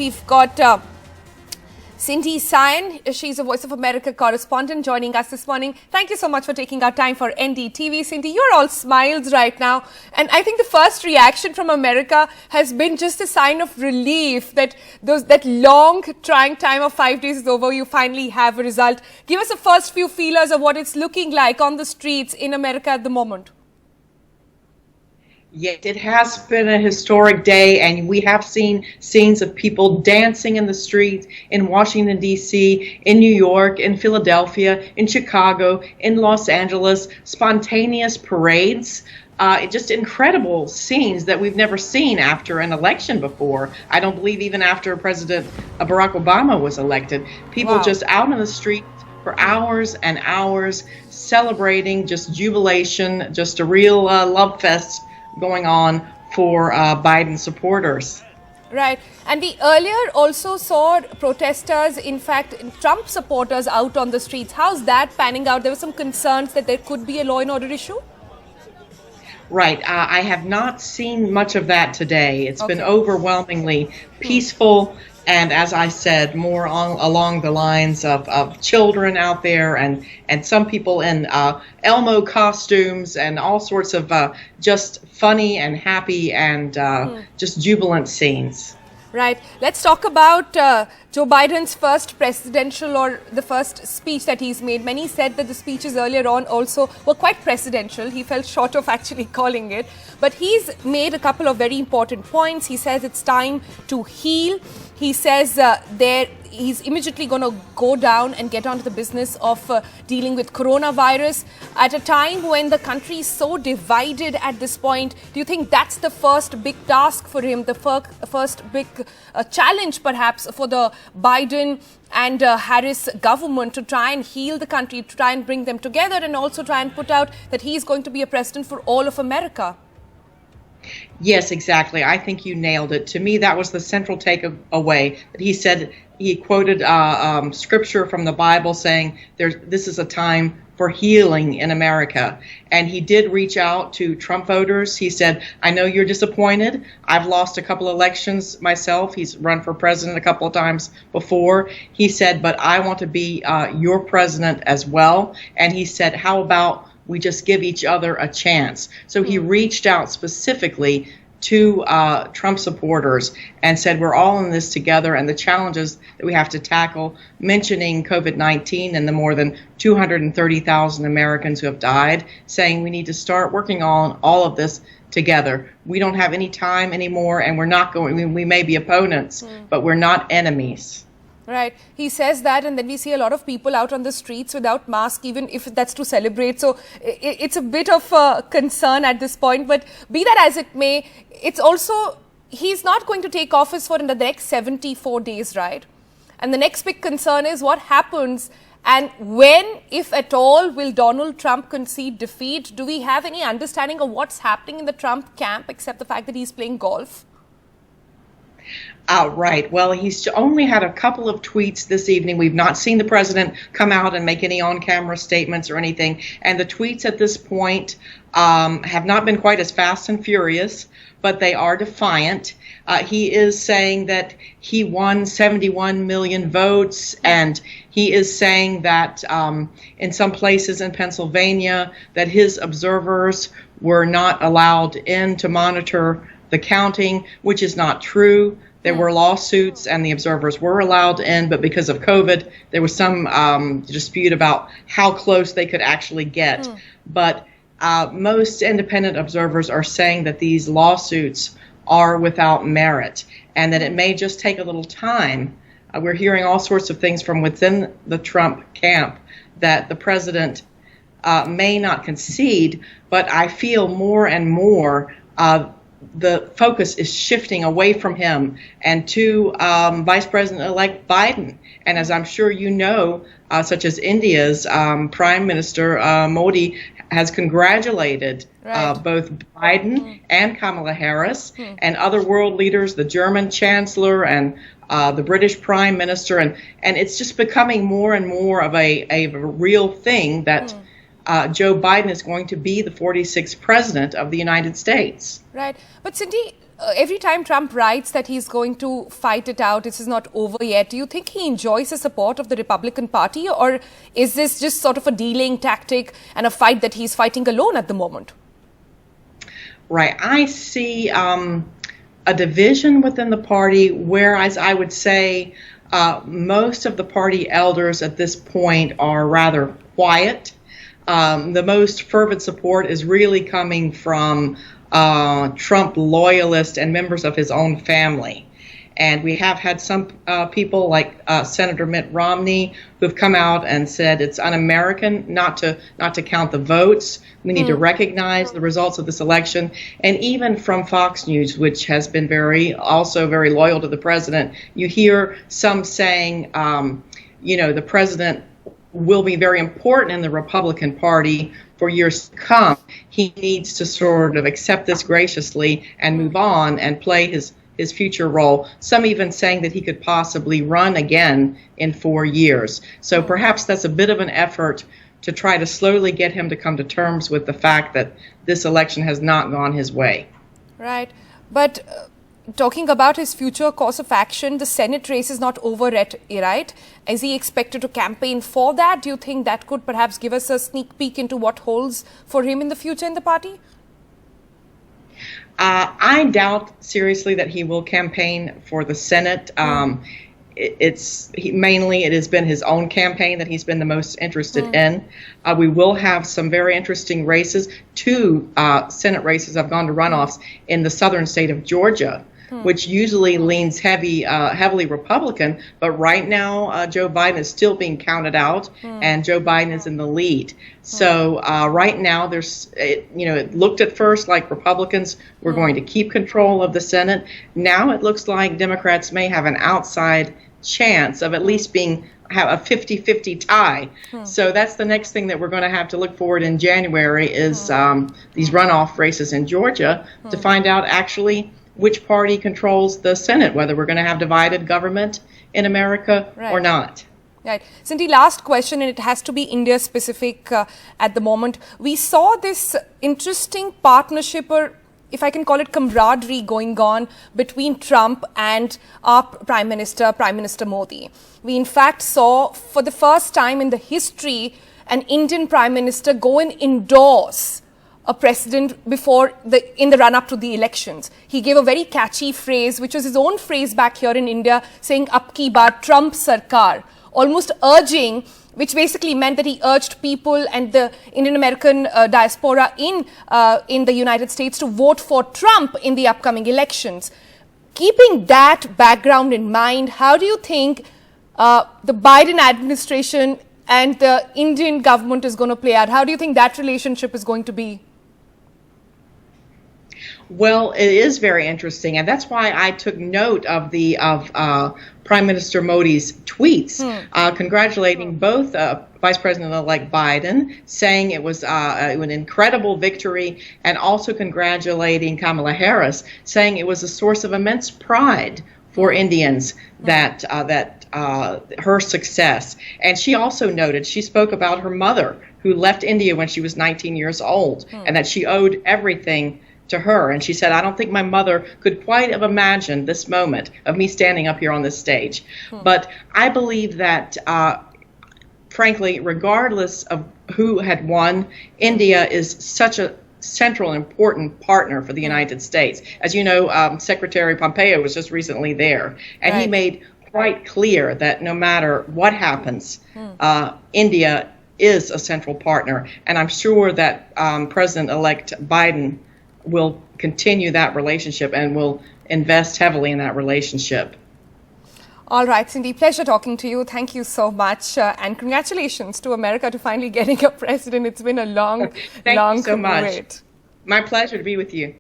We've got Saine. She's a Voice of America correspondent joining us this morning. Thank you so much for taking our time for NDTV. Cindy, you're all smiles right now. And I think the first reaction from America has been just a sign of relief that that long trying time of 5 days is over. You finally have a result. Give us the first few feelers of what it's looking like on the streets in America at the moment. Yes, it has been a historic day, and we have seen scenes of people dancing in the streets in Washington, D.C., in New York, in Philadelphia, in Chicago, in Los Angeles, spontaneous parades. Just incredible scenes that we've never seen after an election before. I don't believe even after President Barack Obama was elected. People just out in the streets for hours and hours, celebrating, just jubilation, just a real love fest going on for Biden supporters. Right. And we earlier also saw protesters, in fact, Trump supporters out on the streets. How's that panning out? There were some concerns that there could be a law and order issue? Right. I have not seen much of that today. It's been overwhelmingly peaceful. And as I said, more along the lines of children out there and some people in Elmo costumes and all sorts of just funny and happy and just jubilant scenes. Right. Let's talk about Joe Biden's first presidential or the first speech that he's made. Many said that the speeches earlier on also were quite presidential. He fell short of actually calling it. But he's made a couple of very important points. He says it's time to heal. He says he's immediately going to go down and get onto the business of dealing with coronavirus at a time when the country is so divided at this point. Do you think that's the first big task for him, the first big challenge perhaps for the Biden and Harris government to try and heal the country, to try and bring them together and also try and put out that he's going to be a president for all of America? Yes, exactly. I think you nailed it. To me, that was the central takeaway. That he said, he quoted scripture from the Bible saying, this is a time for healing in America. And he did reach out to Trump voters. He said, I know you're disappointed. I've lost a couple elections myself. He's run for president a couple of times before. He said, but I want to be your president as well. And he said, how about we just give each other a chance? So he reached out specifically to Trump supporters and said, we're all in this together, and the challenges that we have to tackle, mentioning COVID-19 and the more than 230,000 Americans who have died, saying we need to start working on all of this together. We don't have any time anymore, and we're not going, we may be opponents, but we're not enemies. Right. He says that, and then we see a lot of people out on the streets without masks, even if that's to celebrate. So it's a bit of a concern at this point. But be that as it may, it's also, he's not going to take office for the next 74 days, right? And the next big concern is what happens and when, if at all, will Donald Trump concede defeat? Do we have any understanding of what's happening in the Trump camp, except the fact that he's playing golf? Right. Well, he's only had a couple of tweets this evening. We've not seen the president come out and make any on-camera statements or anything. And the tweets at this point have not been quite as fast and furious, but they are defiant. He is saying that he won 71 million votes, and he is saying that in some places in Pennsylvania that his observers were not allowed in to monitor the counting, which is not true. There were lawsuits and the observers were allowed in, but because of COVID, there was some dispute about how close they could actually get. But most independent observers are saying that these lawsuits are without merit and that it may just take a little time. We're hearing all sorts of things from within the Trump camp that the president may not concede, but I feel more and more the focus is shifting away from him and to Vice President-elect Biden. And as I'm sure you know, such as India's Prime Minister Modi has congratulated both Biden and Kamala Harris and other world leaders, the German Chancellor and the British Prime Minister. And it's just becoming more and more of a real thing that Joe Biden is going to be the 46th president of the United States. Right. But Cindy, every time Trump writes that he's going to fight it out, this is not over yet, do you think he enjoys the support of the Republican Party, or is this just sort of a delaying tactic and a fight that he's fighting alone at the moment? Right. I see a division within the party, whereas I would say most of the party elders at this point are rather quiet. The most fervent support is really coming from Trump loyalists and members of his own family. And we have had some people like Senator Mitt Romney who've come out and said it's un-American not to count the votes. We need to recognize the results of this election. And even from Fox News, which has been also very loyal to the president, you hear some saying, the president will be very important in the Republican Party for years to come. He needs to sort of accept this graciously and move on and play his future role. Some even saying that he could possibly run again in 4 years. So perhaps that's a bit of an effort to try to slowly get him to come to terms with the fact that this election has not gone his way. Right. But talking about his future course of action, the Senate race is not over yet, right? Is he expected to campaign for that? Do you think that could perhaps give us a sneak peek into what holds for him in the future in the party? I doubt seriously that he will campaign for the Senate. Mainly it has been his own campaign that he's been the most interested in. We will have some very interesting races. 2 Senate races have gone to runoffs in the southern state of Georgia, which usually leans heavily Republican. But right now, Joe Biden is still being counted out, and Joe Biden is in the lead. So right now, it looked at first like Republicans were going to keep control of the Senate. Now it looks like Democrats may have an outside chance of at least have a 50-50 tie. So that's the next thing that we're going to have to look forward in January is these runoff races in Georgia to find out actually which party controls the Senate, whether we're going to have divided government in America or not. Right. Cindy, last question, and it has to be India specific at the moment. We saw this interesting partnership, or if I can call it camaraderie, going on between Trump and our Prime Minister Modi. We in fact saw for the first time in the history an Indian Prime Minister go and endorse a president in the run-up to the elections. He gave a very catchy phrase, which was his own phrase back here in India, saying "Ab ki baar Trump Sarkar," almost urging, which basically meant that he urged people and the Indian American diaspora in the United States to vote for Trump in the upcoming elections. Keeping that background in mind, how do you think the Biden administration and the Indian government is going to play out? How do you think that relationship is going to be? Well, it is very interesting, and that's why I took note of Prime Minister Modi's tweets, congratulating both Vice President-elect Biden, saying it was an incredible victory, and also congratulating Kamala Harris, saying it was a source of immense pride for Indians that her success. And she also noted, she spoke about her mother, who left India when she was 19 years old, and that she owed everything to her. And she said, I don't think my mother could quite have imagined this moment of me standing up here on this stage. But I believe that, frankly, regardless of who had won, India is such a central and important partner for the United States. As you know, Secretary Pompeo was just recently there, and he made quite clear that no matter what happens, India is a central partner. And I'm sure that President-elect Biden will continue that relationship and will invest heavily in that relationship. All right, Cindy, pleasure talking to you. Thank you so much. And congratulations to America to finally getting a president. It's been a long, Thank long you so much. wait. My pleasure to be with you.